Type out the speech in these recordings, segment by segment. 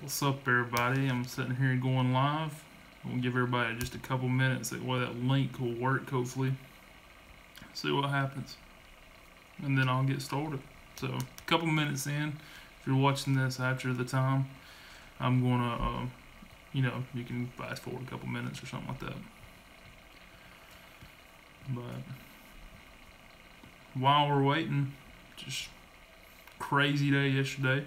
What's up, everybody? I'm sitting here going live. I'm gonna give everybody just a couple minutes that way that link will work. Hopefully, see what happens, and then I'll get started. So, a couple minutes in, if you're watching this after the time, I'm gonna, you can fast forward a couple minutes or something like that. But while we're waiting, just crazy day yesterday.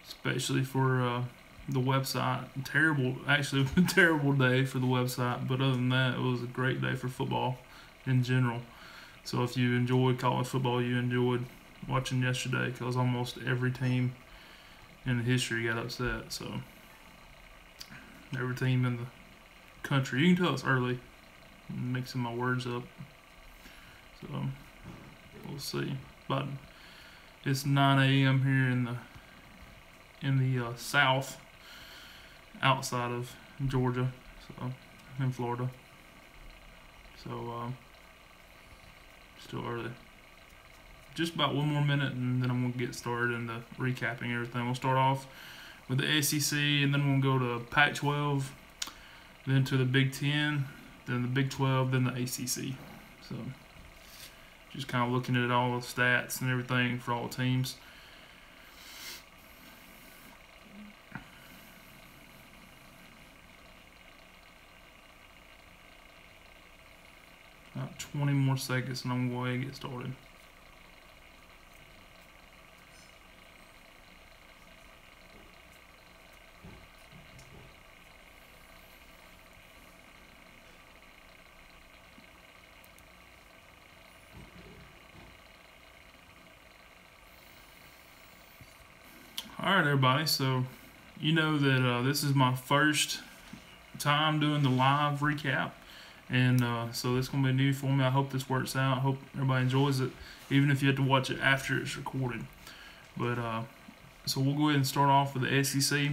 Especially for the website. Actually, terrible day for the website. But other than that, it was a great day for football in general. So if you enjoyed college football, you enjoyed watching yesterday because almost every team in the history got upset. So every team in the country. You can tell it's early. I'm mixing my words up. So we'll see. But it's 9 a.m. here in the south, outside of Georgia, so in Florida. So still early. Just about one more minute, and then I'm gonna get started in the recapping everything. We'll start off with the SEC, and then we'll go to Pac-12, then to the Big Ten, then the Big 12, then the ACC. So just kind of looking at all the stats and everything for all the teams. About 20 more seconds and I'm going to get started. Alright, everybody, so you know that this is my first time doing the live recap. And so this is going to be new for me. I hope this works out. I hope everybody enjoys it, even if you have to watch it after it's recorded. But so we'll go ahead and start off with the SEC.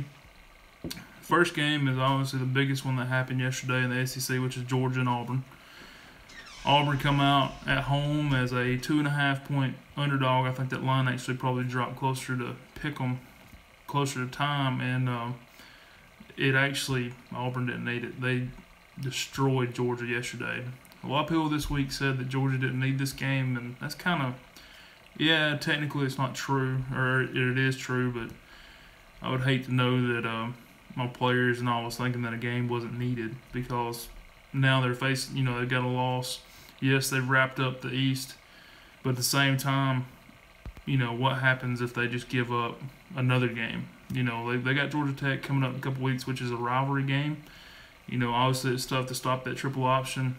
First game is obviously the biggest one that happened yesterday in the SEC, which is Georgia and Auburn. Auburn come out at home as a 2.5-point underdog. I think that line actually probably dropped closer to Pick'em, closer to time, and Auburn didn't need it. They destroyed Georgia yesterday. A lot of people this week said that Georgia didn't need this game, and that's kind of, yeah, technically it's not true, or it is true, but I would hate to know that my players and all was thinking that a game wasn't needed, because now they're facing, they've got a loss. Yes, they've wrapped up the East, but at the same time, what happens if they just give up another game? They got Georgia Tech coming up in a couple weeks, which is a rivalry game. Obviously it's tough to stop that triple option,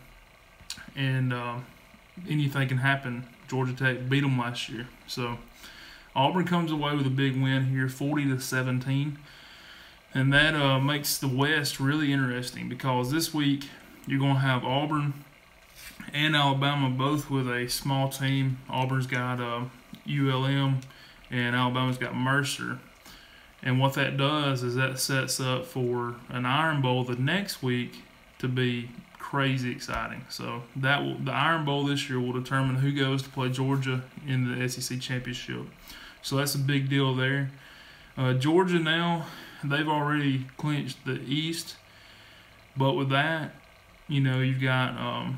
and anything can happen. Georgia Tech beat them last year, so Auburn comes away with a big win here, 40-17, and that makes the West really interesting because this week you're going to have Auburn and Alabama both with a small team. Auburn's got ULM, and Alabama's got Mercer. And what that does is that sets up for an Iron Bowl the next week to be crazy exciting. So the Iron Bowl this year will determine who goes to play Georgia in the SEC Championship. So that's a big deal there. Georgia now, they've already clinched the East. But with that, you've got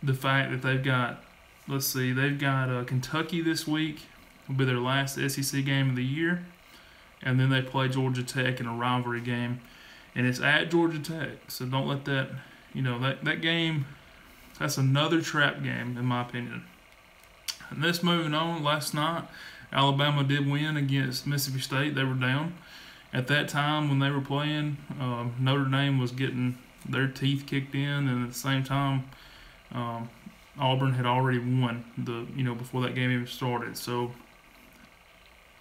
the fact that they've got, Kentucky this week. Will be their last SEC game of the year. And then they play Georgia Tech in a rivalry game. And it's at Georgia Tech. So don't let that, that game, that's another trap game in my opinion. And this moving on, last night, Alabama did win against Mississippi State. They were down. At that time when they were playing, Notre Dame was getting their teeth kicked in. And at the same time, Auburn had already won before that game even started. So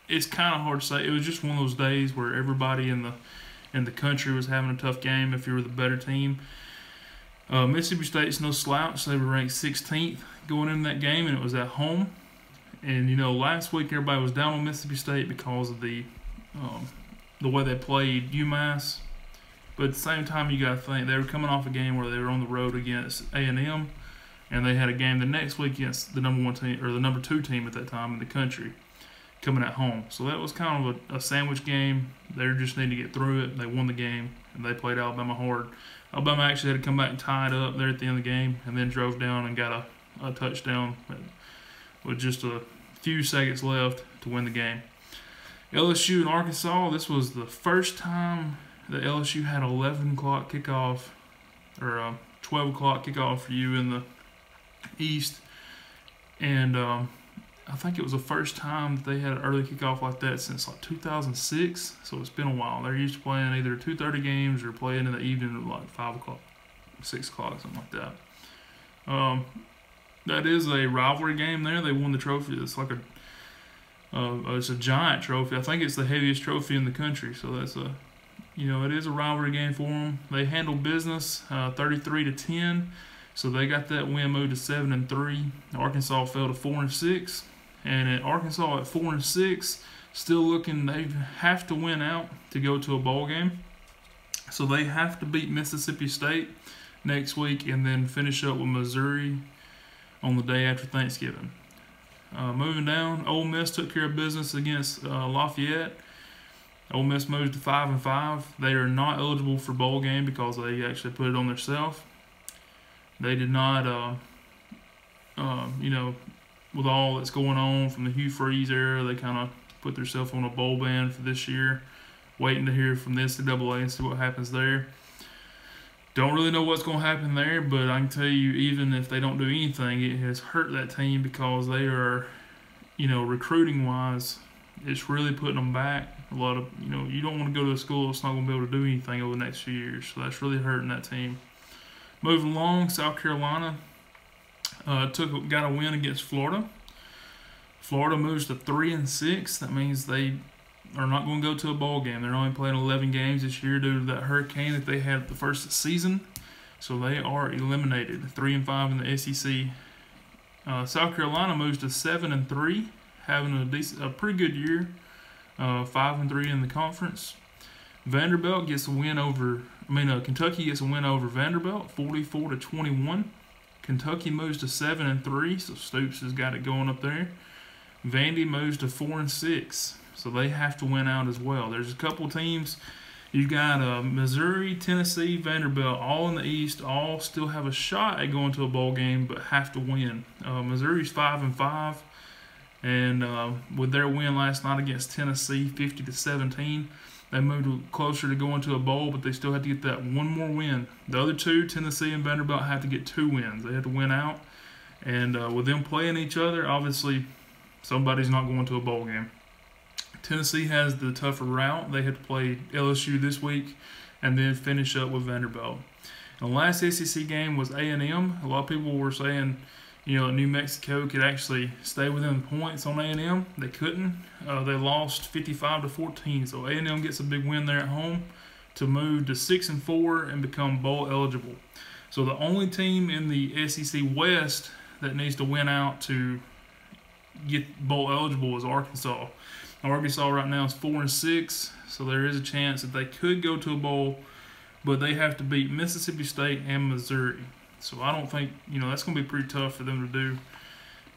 it's kind of hard to say. It was just one of those days where everybody in the country was having a tough game if you were the better team. Mississippi State's no slouch. They were ranked 16th going into that game, and it was at home. And last week everybody was down on Mississippi State because of the way they played UMass. But at the same time, you got to think they were coming off a game where they were on the road against A&M, and they had a game the next week against the number 1 team or the number 2 team at that time in the country. coming at home. So that was kind of a sandwich game. They just need to get through it. They won the game, and they played Alabama hard. Alabama actually had to come back and tie it up there at the end of the game, and then drove down and got a touchdown with just a few seconds left to win the game. LSU and Arkansas, this was the first time that LSU had 11 o'clock kickoff, or 12 o'clock kickoff for you in the East. And I think it was the first time that they had an early kickoff like that since like 2006. So it's been a while. They're used to playing either 2:30 games or playing in the evening at like 5 o'clock, 6 o'clock, something like that. That is a rivalry game there. They won the trophy. It's like it's a giant trophy. I think it's the heaviest trophy in the country. So that's it is a rivalry game for them. They handled business 33-10. So they got that win moved to 7-3. Arkansas fell to 4-6. And at Arkansas at 4-6, still looking, they have to win out to go to a bowl game. So they have to beat Mississippi State next week and then finish up with Missouri on the day after Thanksgiving. Moving down, Ole Miss took care of business against Lafayette. Ole Miss moves to 5-5. They are not eligible for bowl game because they actually put it on themselves. They did not, with all that's going on from the Hugh Freeze era, they kind of put themselves on a bowl ban for this year, waiting to hear from the NCAA and see what happens there. Don't really know what's going to happen there, but I can tell you, even if they don't do anything, it has hurt that team because they are, recruiting-wise, it's really putting them back. A lot of, you don't want to go to a school that's not going to be able to do anything over the next few years, so that's really hurting that team. Moving along, South Carolina got a win against Florida. Florida moves to 3-6. That means they are not going to go to a bowl game. They're only playing 11 games this year due to that hurricane that they had the first season. So they are eliminated. 3-5 in the SEC. South Carolina moves to 7-3, having a pretty good year. 5-3 in the conference. Vanderbilt gets a win over. Kentucky gets a win over Vanderbilt, 44-21. Kentucky moves to 7-3, so Stoops has got it going up there. Vandy moves to 4-6, so they have to win out as well. There's a couple teams. You've got Missouri, Tennessee, Vanderbilt, all in the East, all still have a shot at going to a bowl game, but have to win. Missouri's 5-5, and with their win last night against Tennessee, 50-17. They moved closer to going to a bowl, but they still have to get that one more win. The other two, Tennessee and Vanderbilt, have to get 2 wins. They have to win out. And with them playing each other, obviously somebody's not going to a bowl game. Tennessee has the tougher route. They have to play LSU this week and then finish up with Vanderbilt. And the last SEC game was A&M. A lot of people were saying, New Mexico could actually stay within the points on A&M. They couldn't. They lost 55-14. So A&M gets a big win there at home to move to 6-4 and become bowl eligible. So the only team in the SEC West that needs to win out to get bowl eligible is Arkansas. Arkansas right now is 4-6, so there is a chance that they could go to a bowl, but they have to beat Mississippi State and Missouri. So I don't think, that's going to be pretty tough for them to do.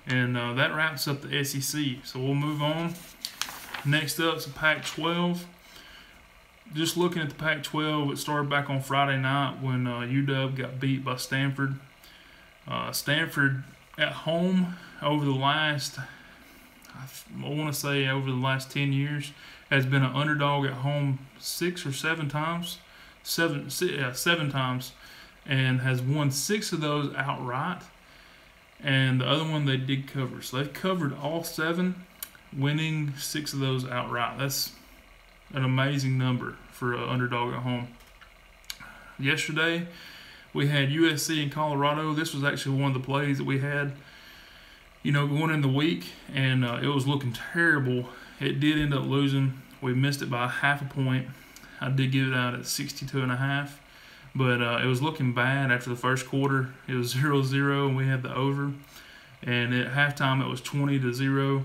And that wraps up the SEC. So we'll move on. Next up is the Pac-12. Just looking at the Pac-12, it started back on Friday night when UW got beat by Stanford. Stanford at home over the last, I want to say over the last 10 years, has been an underdog at home 6 or 7 times. 7 times. And has won 6 of those outright, and the other one they did cover. So they've covered all 7, winning 6 of those outright. That's an amazing number for an underdog at home. Yesterday, we had USC and Colorado. This was actually one of the plays that we had, going in the week, and it was looking terrible. It did end up losing. We missed it by half a point. I did give it out at 62.5. But it was looking bad after the first quarter. It was 0-0, and we had the over. And at halftime, it was 20-0.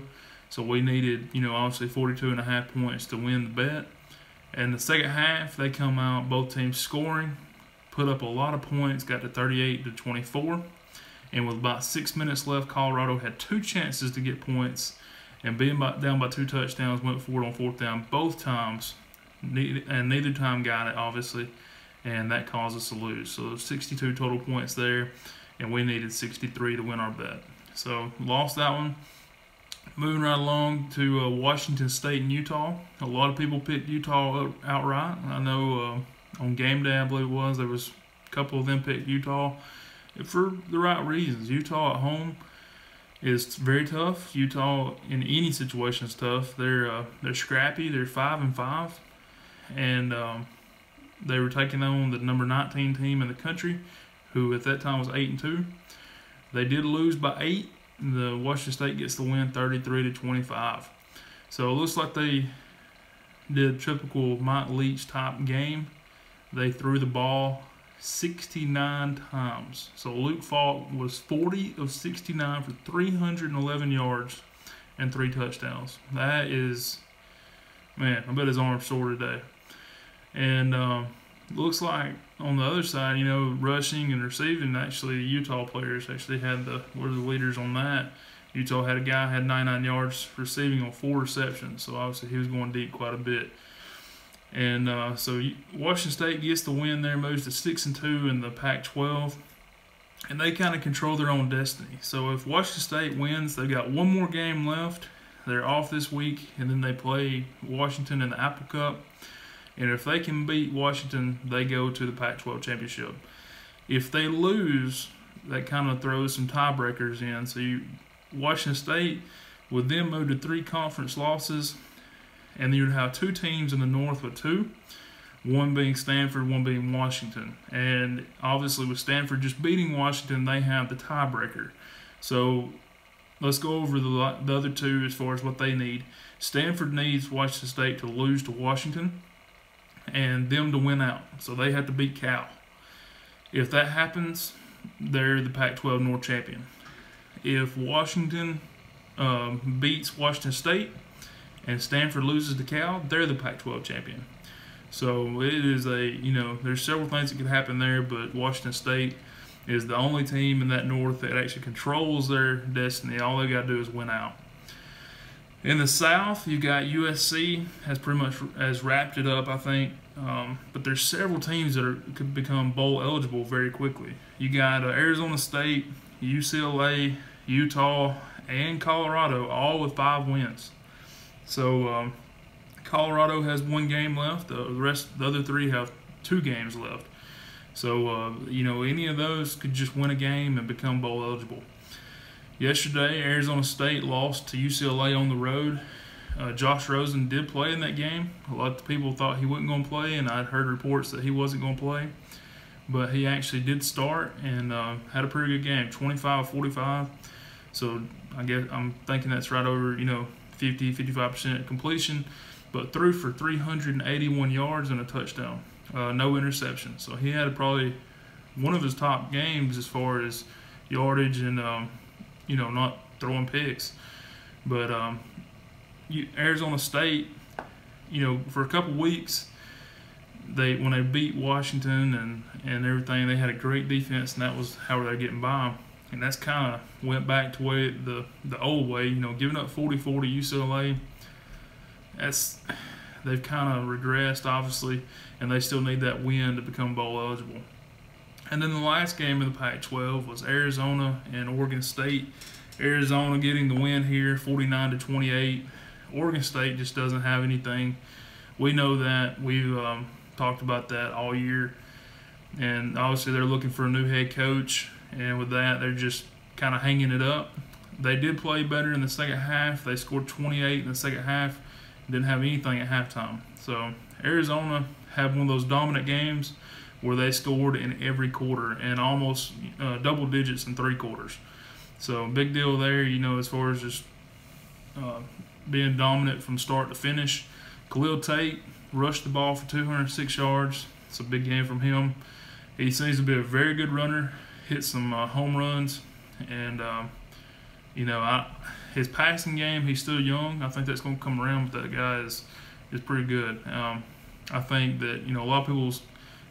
So we needed, obviously 42.5 points to win the bet. And the second half, they come out, both teams scoring, put up a lot of points, got to 38-24. And with about 6 minutes left, Colorado had 2 chances to get points. and being down by 2 touchdowns, went for it on 4th down both times, and neither time got it, obviously, and that caused us to lose. So 62 total points there, and we needed 63 to win our bet. So lost that one. Moving right along to Washington State and Utah. A lot of people picked Utah outright. I know on game day, I believe it was, there was a couple of them picked Utah for the right reasons. Utah at home is very tough. Utah in any situation is tough. They're scrappy. They're 5-5, and they were taking on the number 19 team in the country, who at that time was 8-2. They did lose by 8. The Washington State gets the win 33-25. So it looks like they did typical Mike Leach type game. They threw the ball 69 times. So Luke Falk was 40 of 69 for 311 yards and 3 touchdowns. That is, man, I bet his arm's sore today. And looks like on the other side, rushing and receiving, actually, the Utah players actually were the leaders on that. Utah had a guy had 99 yards receiving on 4 receptions, so obviously he was going deep quite a bit. And so Washington State gets the win there, moves to 6-2 in the Pac-12, and they kind of control their own destiny. So if Washington State wins, they've got one more game left. They're off this week, and then they play Washington in the Apple Cup. And if they can beat Washington, they go to the Pac-12 championship. If they lose, that kind of throws some tiebreakers in. So Washington State would then move to 3 conference losses, and then you'd have 2 teams in the North with 2, one being Stanford, one being Washington. And obviously with Stanford just beating Washington, they have the tiebreaker. So let's go over the other 2 as far as what they need. Stanford needs Washington State to lose to Washington and them to win out. So they have to beat Cal. If that happens, they're the Pac-12 North champion. If Washington beats Washington State and Stanford loses to Cal, they're the Pac-12 champion. So it is there's several things that could happen there, but Washington State is the only team in that North that actually controls their destiny. All they got to do is win out. In the South, you got USC has pretty much wrapped it up, I think. But there's several teams that could become bowl eligible very quickly. You got Arizona State, UCLA, Utah, and Colorado, all with 5 wins. So Colorado has 1 game left. The other 3 have 2 games left. So any of those could just win a game and become bowl eligible. Yesterday, Arizona State lost to UCLA on the road. Josh Rosen did play in that game. A lot of people thought he wasn't going to play, and I'd heard reports that he wasn't going to play. But he actually did start and had a pretty good game, 25-45. So I'm thinking that's right over 50-55% completion, but threw for 381 yards and a touchdown, no interception. So he had probably one of his top games as far as yardage and not throwing picks. But Arizona State, for a couple weeks, when they beat Washington and everything, they had a great defense, and that was how they're getting by. And that's kind of went back to the old way, giving up 40-40 UCLA. They've kind of regressed, obviously, and they still need that win to become bowl eligible. And then the last game of the Pac-12 was Arizona and Oregon State. Arizona getting the win here, 49-28. Oregon State just doesn't have anything. We know that. We've talked about that all year. And obviously they're looking for a new head coach. And with that, they're just kind of hanging it up. They did play better in the second half. They scored 28 in the second half. Didn't have anything at halftime. So Arizona had one of those dominant games where they scored in every quarter and almost double digits in 3 quarters. So big deal there, as far as just being dominant from start to finish. Khalil Tate rushed the ball for 206 yards. It's a big game from him. He seems to be a very good runner, hit some home runs, and his passing game, he's still young. I think that's going to come around, but that guy is pretty good. I think that a lot of people's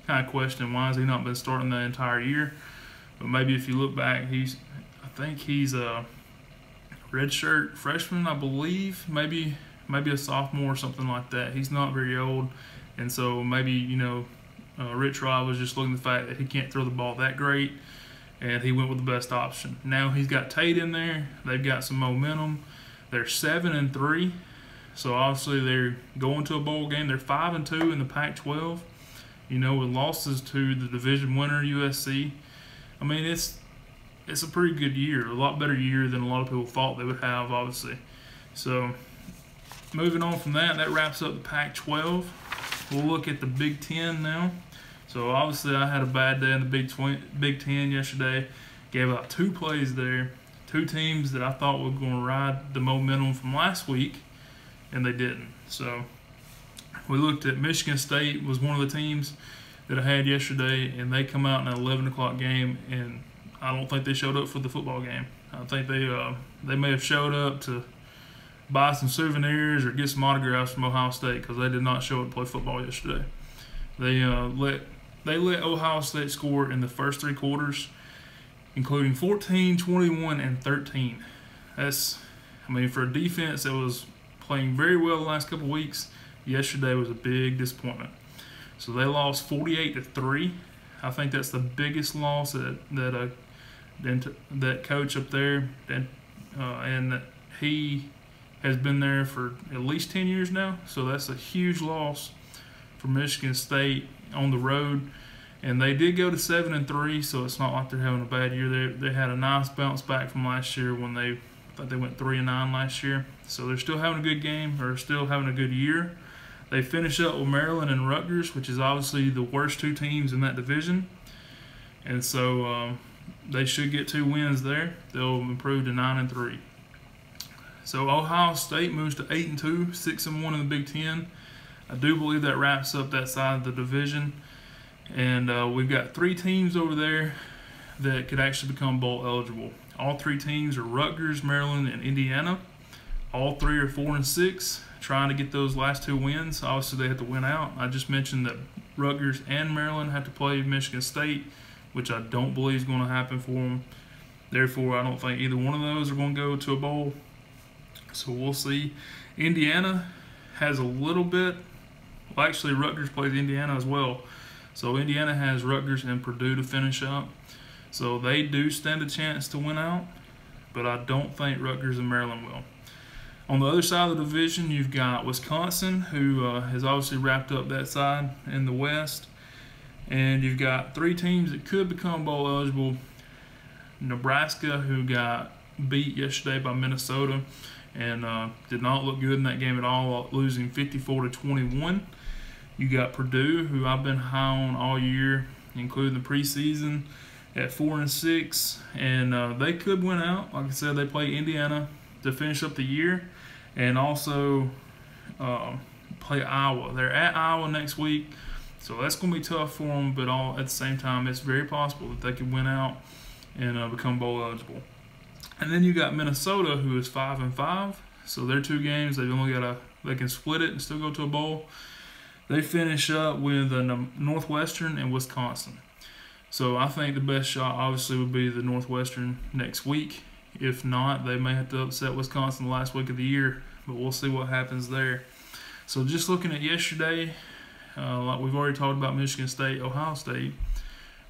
kind of question why has he not been starting the entire year, but maybe if you look back, I think he's redshirt freshman, I believe, maybe a sophomore or something like that. He's not very old, and so maybe Rich Rod was just looking at the fact that he can't throw the ball that great, and he went with the best option. Now he's got Tate in there. They've got some momentum. They're 7-3, so obviously they're going to a bowl game. They're 5-2 in the Pac-12. With losses to the division winner USC. I mean, it's a pretty good year, a lot better year than a lot of people thought they would have, obviously. So, moving on from that wraps up the Pac-12. We'll look at the Big Ten now. So, obviously, I had a bad day in the Big Ten yesterday. Gave out 2 plays there. 2 teams that I thought were going to ride the momentum from last week, and they didn't. So, we looked at Michigan State was one of the teams that I had yesterday, and they come out in an 11 o'clock game, and I don't think they showed up for the football game. I think they may have showed up to buy some souvenirs or get some autographs from Ohio State, because they did not show up to play football yesterday. They let Ohio State score in the first 3 quarters, including 14, 21, and 13. For a defense that was playing very well the last couple of weeks, yesterday was a big disappointment. So they lost 48-3. I think that's the biggest loss that coach up there, and he has been there for at least 10 years now. So that's a huge loss for Michigan State on the road. And they did go to 7-3, so it's not like they're having a bad year. They had a nice bounce back from last year when I think they went 3-9 last year. So they're still having a good game, or still having a good year. They finish up with Maryland and Rutgers, which is obviously the worst 2 teams in that division. And so they should get 2 wins there. They'll improve to 9-3. So Ohio State moves to 8-2, 6-1 in the Big Ten. I do believe that wraps up that side of the division. And we've got 3 teams over there that could actually become bowl eligible. All 3 teams are Rutgers, Maryland, and Indiana. All 3 are 4-6, trying to get those last 2 wins. Obviously, they have to win out. I just mentioned that Rutgers and Maryland have to play Michigan State, which I don't believe is going to happen for them. Therefore, I don't think either one of those are going to go to a bowl. So we'll see. Indiana has a little bit. Well, actually, Rutgers plays Indiana as well. So Indiana has Rutgers and Purdue to finish up. So they do stand a chance to win out, but I don't think Rutgers and Maryland will. On the other side of the division, you've got Wisconsin, who has obviously wrapped up that side in the West. And you've got 3 teams that could become bowl eligible. Nebraska, who got beat yesterday by Minnesota and did not look good in that game at all, losing 54-21. You got Purdue, who I've been high on all year, including the preseason, at 4-6. And they could win out. Like I said, they play Indiana to finish up the year, and also play Iowa. They're at Iowa next week, so that's going to be tough for them, but all at the same time, it's very possible that they could win out and become bowl eligible. And then you got Minnesota, who is 5-5, so their 2 games, they can split it and still go to a bowl. They finish up with Northwestern and Wisconsin. So I think the best shot obviously would be the Northwestern next week. If not, they may have to upset Wisconsin the last week of the year, but we'll see what happens there. So just looking at yesterday, like we've already talked about Michigan State, Ohio State.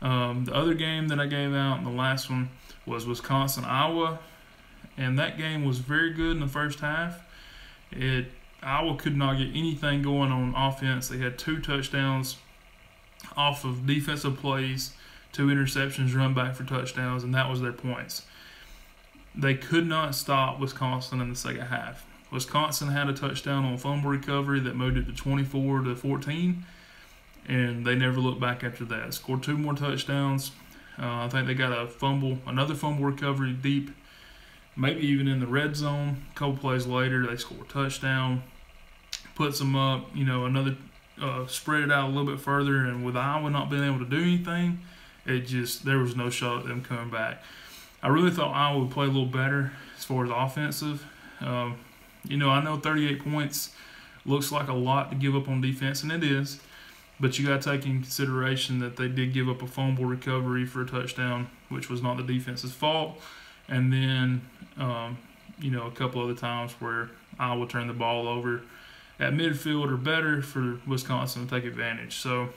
The other game that I gave out, and the last one, was Wisconsin-Iowa, and that game was very good in the first half. Iowa could not get anything going on offense. They had 2 touchdowns off of defensive plays, 2 interceptions run back for touchdowns, and that was their points. They could not stop Wisconsin in the second half. Wisconsin had a touchdown on fumble recovery that moved it to 24-14, and they never looked back after that. Scored 2 more touchdowns. I think they got another fumble recovery deep, maybe even in the red zone. A couple plays later, they scored a touchdown, puts them up, another spread it out a little bit further, and with Iowa not being able to do anything, there was no shot at them coming back. I really thought Iowa would play a little better as far as offensive. I know 38 points looks like a lot to give up on defense, and it is. But you got to take in consideration that they did give up a fumble recovery for a touchdown, which was not the defense's fault. And then a couple other times where Iowa turned the ball over at midfield or better for Wisconsin to take advantage. So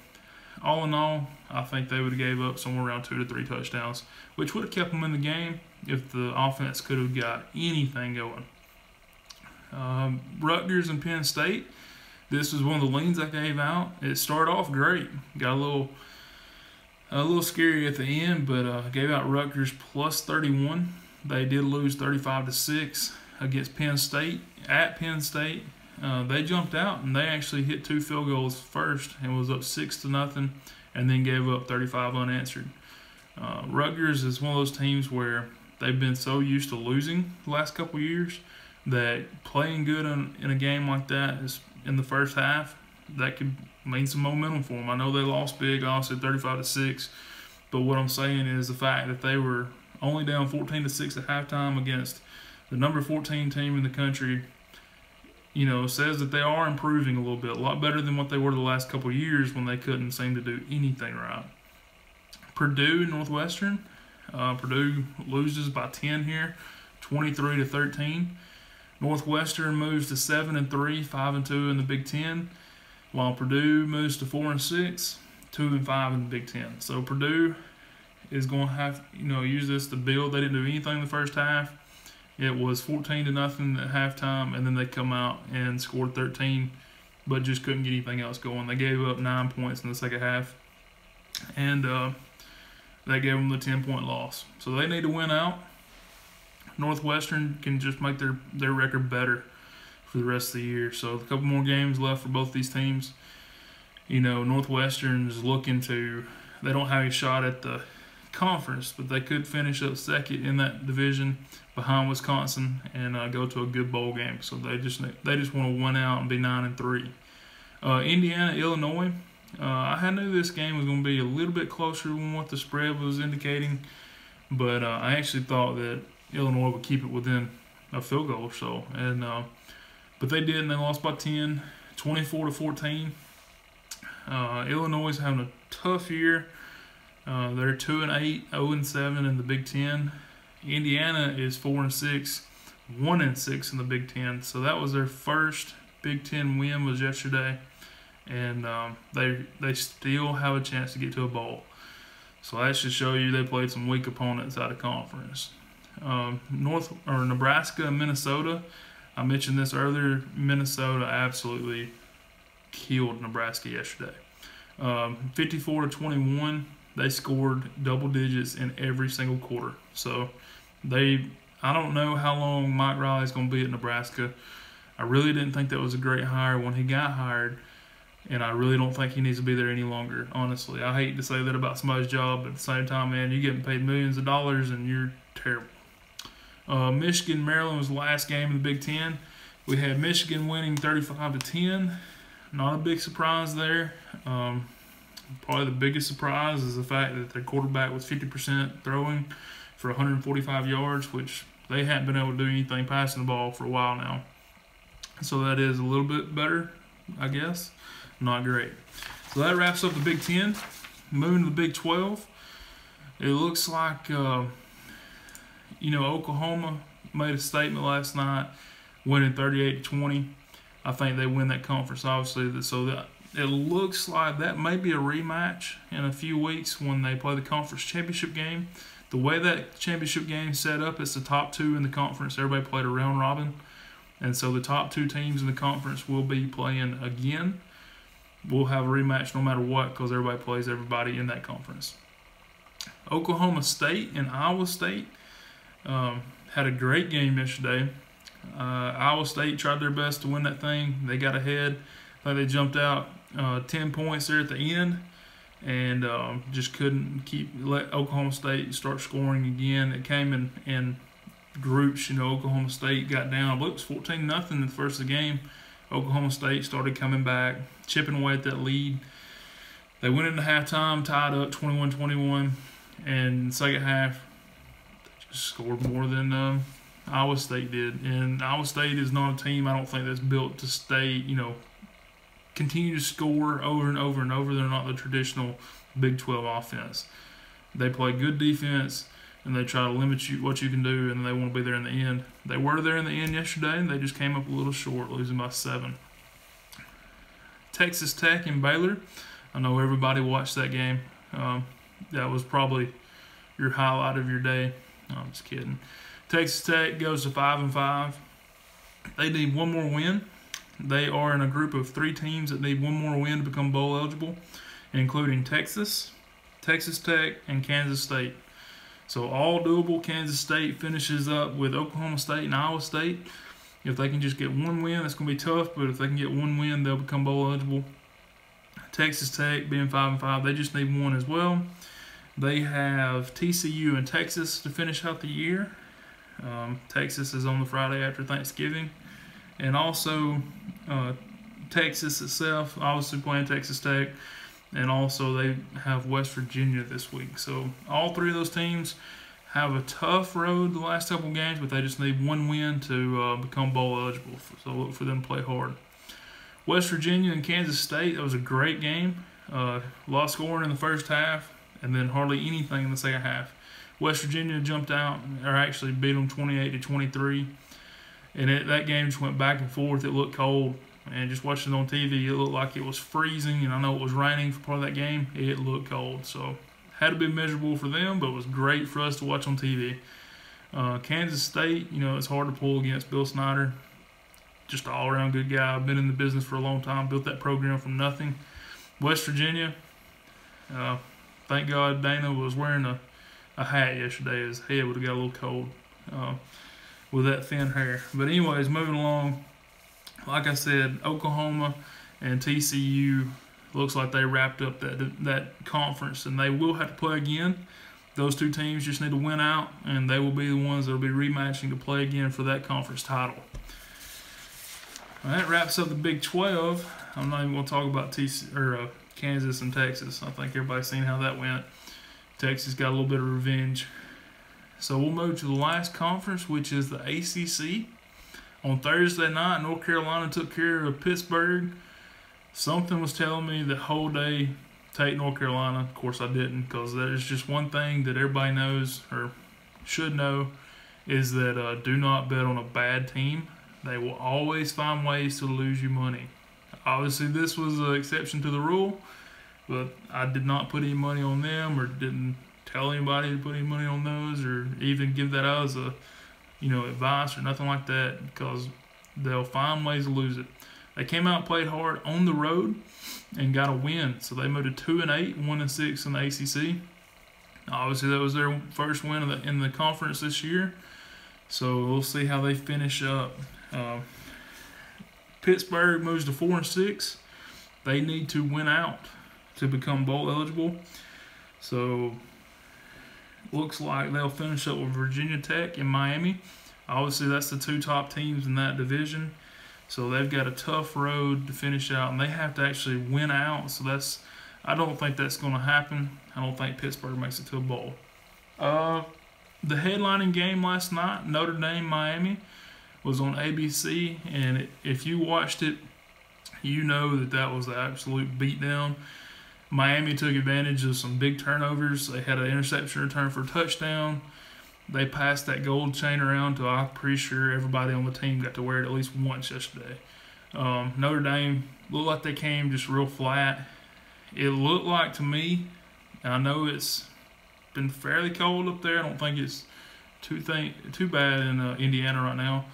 all in all, I think they would have gave up somewhere around 2 to 3 touchdowns, which would have kept them in the game if the offense could have got anything going. Rutgers and Penn State, this was one of the leans I gave out. It started off great, got a little scary at the end, but gave out Rutgers plus 31. They did lose 35-6 against Penn State at Penn State. They jumped out and they actually hit 2 field goals first and was up 6-0, and then gave up 35 unanswered. Rutgers is one of those teams where they've been so used to losing the last couple years that playing good in a game like that is in the first half, that could mean some momentum for them. I know they lost big, obviously 35-6, but what I'm saying is the fact that they were only down 14-6 at halftime against the number 14 team in the country, says that they are improving a little bit, a lot better than what they were the last couple of years when they couldn't seem to do anything right. Purdue, Northwestern. Purdue loses by 10 here, 23-13. Northwestern moves to 7-3, 5-2 in the Big Ten, while Purdue moves to 4-6, 2-5 in the Big Ten. So Purdue is going to have use this to build. They didn't do anything in the first half. It was 14-0 at halftime, and then they come out and scored 13, but just couldn't get anything else going. They gave up 9 points in the second half, and that gave them the 10-point loss. So they need to win out. Northwestern can just make their record better for the rest of the year. So a couple more games left for both these teams. Northwestern is looking to, they don't have a shot at the conference, but they could finish up second in that division behind Wisconsin and go to a good bowl game. So they just want to win out and be 9-3. Indiana, Illinois. I knew this game was going to be a little bit closer than what the spread was indicating, but I actually thought that Illinois would keep it within a field goal or so, and but they did, and they lost by 10, 24-14. Illinois is having a tough year. They're 2-8, 0-7 in the Big Ten. Indiana is 4-6, 1-6 in the Big Ten. So that was their first Big Ten win was yesterday, and they still have a chance to get to a bowl. So that should show you they played some weak opponents out of conference. Nebraska and Minnesota. I mentioned this earlier. Minnesota absolutely killed Nebraska yesterday. 54-21. They scored double digits in every single quarter. So I don't know how long Mike Riley's going to be at Nebraska. I really didn't think that was a great hire when he got hired, and I really don't think he needs to be there any longer, honestly. I hate to say that about somebody's job, but at the same time, man, you're getting paid millions of dollars and you're terrible. Michigan, Maryland was the last game of the Big Ten. We had Michigan winning 35-10. Not a big surprise there. Probably the biggest surprise is the fact that their quarterback was 50% throwing for 145 yards, which they hadn't been able to do anything passing the ball for a while now. So that is a little bit better, I guess. Not great. So that wraps up the Big Ten. Moving to the Big 12. It looks like Oklahoma made a statement last night, winning 38-20. I think they win that conference, obviously. So that it looks like that may be a rematch in a few weeks when they play the conference championship game. The way that championship game is set up, it's the top two in the conference. Everybody played a round robin. And so the top two teams in the conference will be playing again. We'll have a rematch no matter what because everybody plays everybody in that conference. Oklahoma State and Iowa State had a great game yesterday. Iowa State tried their best to win that thing. They got ahead. I think they jumped out 10 points there at the end and just couldn't let Oklahoma State start scoring again. It came in groups. Oklahoma State got down. I believe it was 14-0 in the first of the game. Oklahoma State started coming back, chipping away at that lead. They went into halftime, tied up 21-21, and second half they just scored more than Iowa State did. And Iowa State is not a team, I don't think, that's built to stay, continue to score over and over and over. They're not the traditional Big 12 offense. They play good defense. and they try to limit you what you can do, and they want to be there in the end. They were there in the end yesterday, and they just came up a little short, losing by 7. Texas Tech and Baylor. I know everybody watched that game. That was probably your highlight of your day. No, I'm just kidding. Texas Tech goes to 5-5. They need one more win. They are in a group of 3 teams that need one more win to become bowl eligible, including Texas, Texas Tech, and Kansas State. So all doable. Kansas State finishes up with Oklahoma State and Iowa State. If they can just get one win, that's going to be tough, but if they can get one win, they'll become bowl eligible. Texas Tech being 5-5, they just need one as well. They have TCU and Texas to finish out the year. Texas is on the Friday after Thanksgiving. And also Texas itself, obviously playing Texas Tech. And also they have West Virginia this week. So all 3 of those teams have a tough road the last couple games, but they just need one win to become bowl eligible. So look for them to play hard. West Virginia and Kansas State, that was a great game. A lot of scoring in the first half, and then hardly anything in the second half. West Virginia jumped out, or actually beat them 28-23. And that game just went back and forth. It looked cold. And just watching it on TV, it looked like it was freezing. And I know it was raining for part of that game. It looked cold. So, had to be miserable for them, but it was great for us to watch on TV. Kansas State, it's hard to pull against Bill Snyder. Just an all-around good guy. I've been in the business for a long time. Built that program from nothing. West Virginia, thank God Dana was wearing a hat yesterday. His head would have got a little cold with that thin hair. But anyways, moving along. Like I said, Oklahoma and TCU looks like they wrapped up that conference, and they will have to play again. Those 2 teams just need to win out, and they will be the ones that will be rematching to play again for that conference title. Well, that wraps up the Big 12. I'm not even going to talk about Kansas and Texas. I think everybody's seen how that went. Texas got a little bit of revenge. So we'll move to the last conference, which is the ACC. On Thursday night, North Carolina took care of Pittsburgh. Something was telling me the whole day, take North Carolina. Of course, I didn't, because there's just one thing that everybody knows or should know is that do not bet on a bad team. They will always find ways to lose you money. Obviously, this was an exception to the rule, but I did not put any money on them or didn't tell anybody to put any money on those or even give that out as a advice or nothing like that, because they'll find ways to lose it. They came out and played hard on the road and got a win. So they moved to 2-8, 1-6 in the ACC. Obviously, that was their first win in the conference this year. So we'll see how they finish up. Pittsburgh moves to 4-6. They need to win out to become bowl eligible. So looks like they'll finish up with Virginia Tech and Miami. Obviously, that's the 2 top teams in that division. So they've got a tough road to finish out, and they have to actually win out. So I don't think that's going to happen. I don't think Pittsburgh makes it to a bowl. The headlining game last night, Notre Dame Miami, was on ABC, and if you watched it, you know that was the absolute beatdown. Miami took advantage of some big turnovers. They had an interception return for a touchdown. They passed that gold chain around to, I'm pretty sure everybody on the team got to wear it at least once yesterday. Notre Dame looked like they came just real flat. It looked like to me, and I know it's been fairly cold up there. I don't think it's too bad in Indiana right now.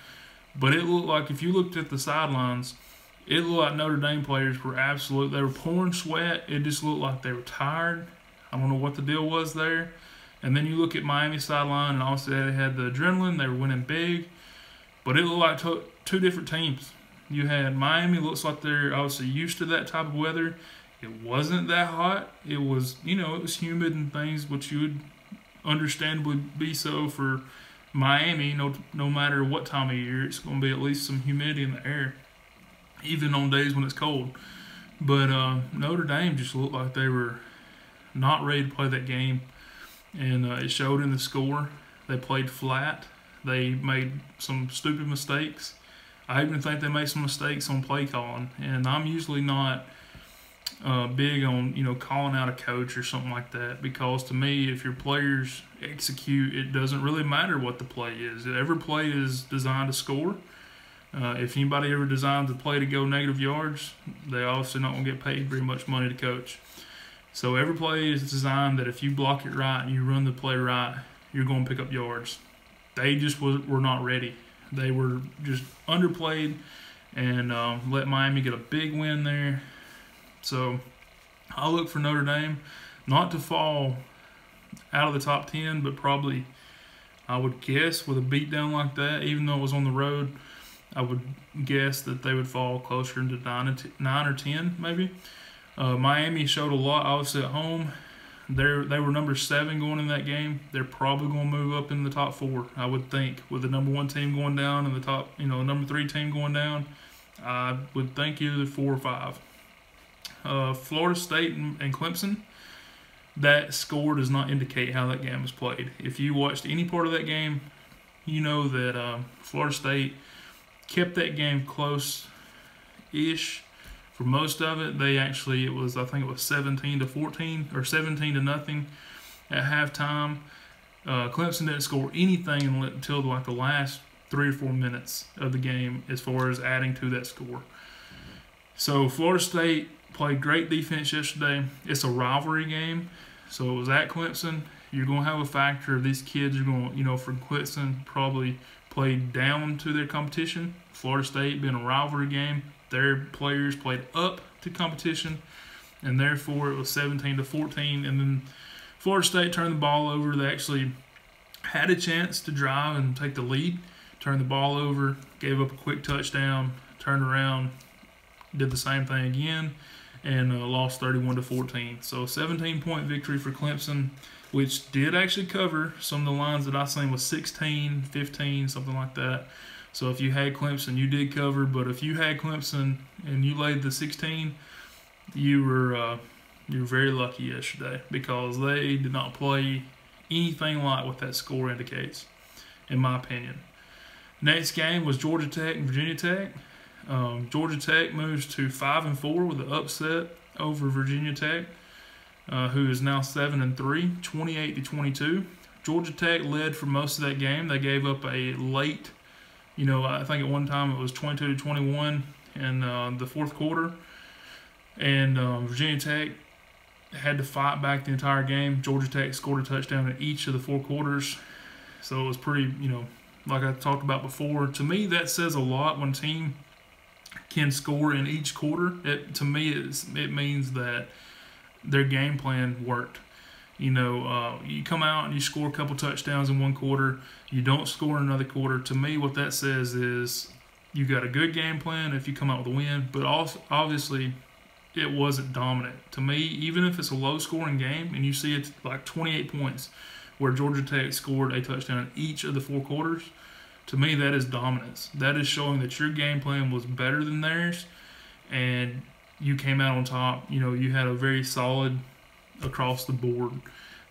But it looked like if you looked at the sidelines, it looked like Notre Dame players were they were pouring sweat. It just looked like they were tired. I don't know what the deal was there. And then you look at Miami's sideline, and obviously they had the adrenaline. They were winning big. But it looked like 2 different teams. You had Miami, looks like they're obviously used to that type of weather. It wasn't that hot. It was, it was humid and things, which you would understandably be so for Miami. No matter what time of year, it's going to be at least some humidity in the air, even on days when it's cold. But Notre Dame just looked like they were not ready to play that game. And it showed in the score. They played flat. They made some stupid mistakes. I even think they made some mistakes on play calling. And I'm usually not big on calling out a coach or something like that, because to me, if your players execute, it doesn't really matter what the play is. Every play is designed to score. If anybody ever designs a play to go negative yards, they obviously not going to get paid very much money to coach. So every play is designed that if you block it right and you run the play right, you're going to pick up yards. They just were not ready. They were just underplayed and let Miami get a big win there. So I'll look for Notre Dame not to fall out of the top 10, but probably, I would guess, with a beatdown like that, even though it was on the road, I would guess that they would fall closer to 9 or 10 maybe. Miami showed a lot, obviously, at home. They were number 7 going in that game. They're probably going to move up in the top 4, I would think, with the number 1 team going down and the top, number 3 team going down. I would think either 4 or 5. Florida State and Clemson, that score does not indicate how that game was played. If you watched any part of that game, you know that Florida State kept that game close-ish for most of it. I think it was 17-14 or 17-0 at halftime. Clemson didn't score anything until like the last 3 or 4 minutes of the game as far as adding to that score. So Florida State played great defense yesterday. It's a rivalry game, so it was at Clemson. You're going to have a factor of these kids are going to, for Clemson, probably played down to their competition. Florida State being a rivalry game, their players played up to competition, and therefore it was 17-14. And then Florida State turned the ball over. They actually had a chance to drive and take the lead, turned the ball over, gave up a quick touchdown, turned around, did the same thing again, and lost 31-14. So 17-point victory for Clemson, which did actually cover. Some of the lines that I seen was 16, 15, something like that. So if you had Clemson, you did cover. But if you had Clemson and you laid the 16, you were very lucky yesterday, because they did not play anything like what that score indicates, in my opinion. Next game was Georgia Tech and Virginia Tech. Georgia Tech moves to 5-4 with an upset over Virginia Tech, who is now 7-3, 28-22. Georgia Tech led for most of that game. They gave up a late, I think at one time it was 22-21 in the fourth quarter, and Virginia Tech had to fight back the entire game. Georgia Tech scored a touchdown in each of the 4 quarters, so it was pretty, like I talked about before. To me, that says a lot when a team can score in each quarter. To me, it means that their game plan worked. You come out and you score a couple touchdowns in one quarter, you don't score in another quarter. To me, what that says is you got a good game plan if you come out with a win, but also, obviously, it wasn't dominant. To me, even if it's a low-scoring game and you see it's like 28 points where Georgia Tech scored a touchdown in each of the 4 quarters, to me, that is dominance. That is showing that your game plan was better than theirs, and you came out on top. You had a very solid across the board.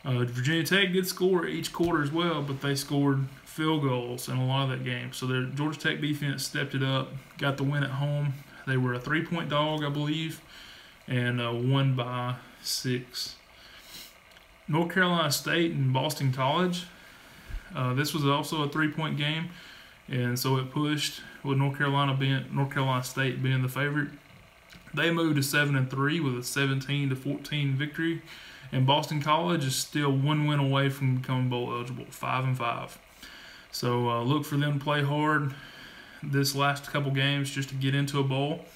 Virginia Tech did score each quarter as well, but they scored field goals in a lot of that game. So their Georgia Tech defense stepped it up, got the win at home. They were a 3-point dog, I believe, and won by 6. North Carolina State and Boston College. This was also a 3-point game, and so it pushed with North Carolina State being the favorite. They moved to 7-3 with a 17-14 victory, and Boston College is still 1 win away from becoming bowl eligible, 5-5. So look for them to play hard this last couple games just to get into a bowl.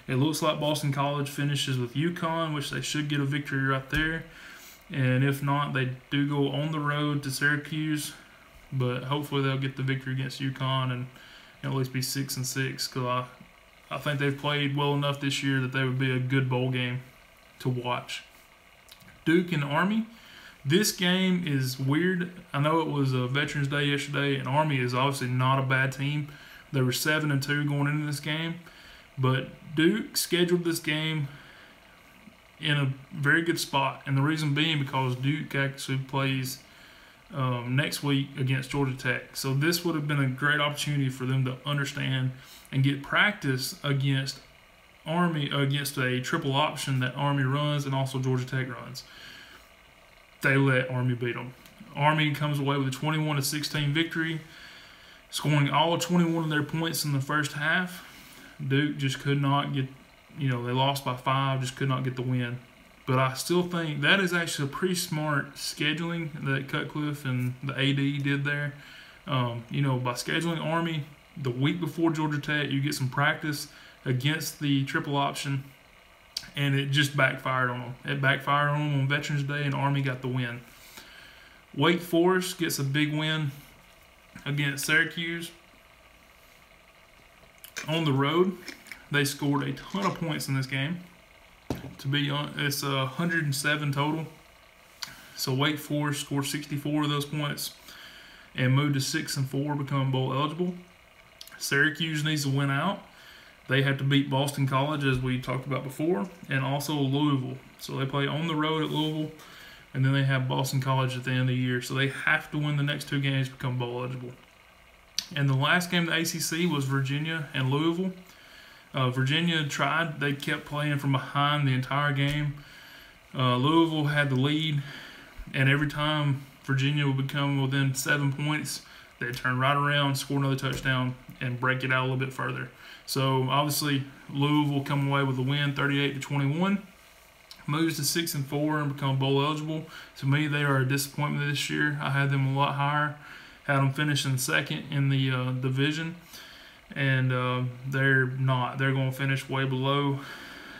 It looks like Boston College finishes with UConn, which they should get a victory right there. And if not, they do go on the road to Syracuse. But hopefully they'll get the victory against UConn and at least be 6-6, because I think they've played well enough this year that they would be a good bowl game to watch. Duke and Army. This game is weird. I know it was a Veterans Day yesterday, and Army is obviously not a bad team. They were 7-2 going into this game, but Duke scheduled this game in a very good spot, and the reason being because Duke actually plays next week against Georgia Tech. So this would have been a great opportunity for them to understand and get practice against Army against a triple option that Army runs and also Georgia Tech runs. They let Army beat them. Army comes away with a 21-16 victory, scoring all 21 of their points in the first half. Duke just could not get, they lost by 5, just could not get the win. But I still think that is actually a pretty smart scheduling that Cutcliffe and the AD did there. By scheduling Army the week before Georgia Tech, you get some practice against the triple option, and it just backfired on them. It backfired on them on Veterans Day, and Army got the win. Wake Forest gets a big win against Syracuse. On the road, they scored a ton of points in this game. To be honest, it's 107 total. So Wake Forest scored 64 of those points and moved to 6-4, become bowl eligible. Syracuse needs to win out. They have to beat Boston College, as we talked about before, and also Louisville. So they play on the road at Louisville, and then they have Boston College at the end of the year. So they have to win the next 2 games to become bowl eligible. And the last game of the ACC was Virginia and Louisville. Virginia tried. They kept playing from behind the entire game. Louisville had the lead, and every time Virginia would become within 7 points, they'd turn right around, score another touchdown, and break it out a little bit further. So obviously Louisville come away with a win, 38-21, moves to 6-4 and become bowl eligible. To me, they are a disappointment this year. I had them a lot higher, had them finishing second in the division, and they're not. They're going to finish way below.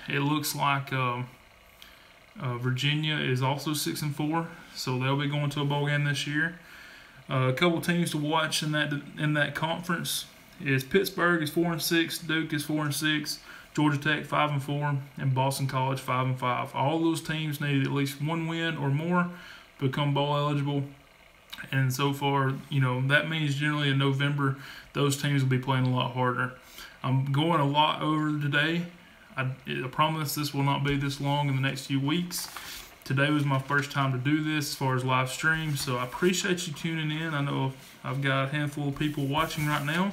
It looks like Virginia is also 6-4, so they'll be going to a bowl game this year. A couple teams to watch in that conference is Pittsburgh is 4-6, Duke is 4-6, Georgia Tech 5-4, and Boston College 5-5. All those teams need at least 1 win or more to become bowl eligible. And so far, that means generally in November, those teams will be playing a lot harder. I'm going a lot over today. I promise this will not be this long in the next few weeks. Today was my first time to do this as far as live stream, so I appreciate you tuning in. I know I've got a handful of people watching right now,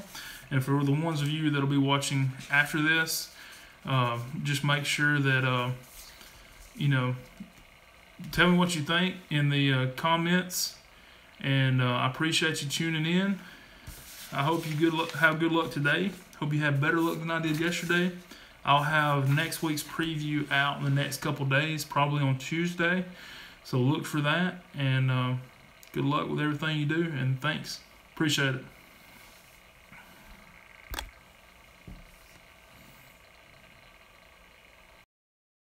and for the ones of you that will be watching after this, just make sure that, tell me what you think in the comments, and I appreciate you tuning in. I hope you have good luck today. Hope you have better luck than I did yesterday. I'll have next week's preview out in the next couple days, probably on Tuesday. So look for that, and good luck with everything you do, and thanks. Appreciate it.